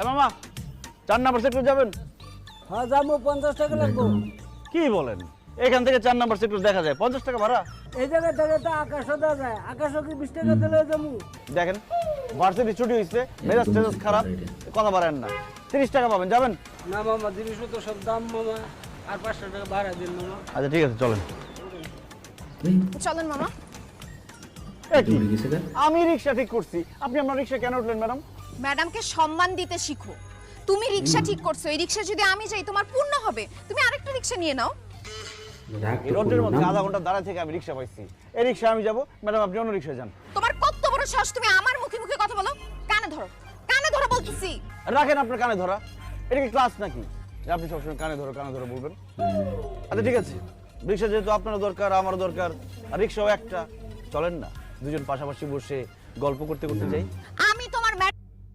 এ মামা 4 number sector যাবেন? হ্যাঁ যাবো, 50 টাকা লাগবো। কি বলেন? এখান থেকে 4 নাম্বার সেক্টর দেখা যায়, 50 টাকা ভাড়া? এই জায়গা থেকে তো আকাশও দেওয়া যায়, আকাশও কি 20 টাকা দিলে যাবো? দেখেন ভার্সিটি ছুটি হয়েছে, মেজাজ টেজাজ খারাপ, কথা বাড়েন না। 30 টাকা পাবেন, যাবেন? না মামা, জিনিসও তো সব দাম মামা, আর 500 টাকা ভাড়া দিন মামা। আচ্ছা ঠিক আছে, চলেন। চলেন মামা। এ কি? আমি রিক্সা ঠিক করছি, আপনি আপনার রিক্সা কেন উঠলেন ম্যাডাম? ম্যাডামকে সম্মান দিতে শিখো। তুমি রিকশা ঠিক করছো, এই রিকশা যদি আমি যাই তোমার পূর্ণ হবে, তুমি আরেকটা রিকশা নিয়ে নাও। এই রোডের মধ্যে আধা ঘন্টা দাঁড়ায় থেকে আমি রিক্সা পাইছি, এই রিক্সা আমি যাবো, ম্যাডাম আপনি অন্য রিক্সা যান। তোমার কত বড় সাহস, তুমি আমার মুখে মুখে কথা বলো? কানে ধরো, কানে ধরো বলতেছি। রাখেন আপনার কানে ধরা, এটা কি ক্লাস নাকি যে আপনি সবসময় কানে ধরো বলবেন? আচ্ছা ঠিক আছে, রিক্সা যেহেতু আপনারও দরকার আমারও দরকার, আর রিক্সাও একটা, চলেন না দুজন পাশাপাশি বসে গল্প করতে করতে যাই।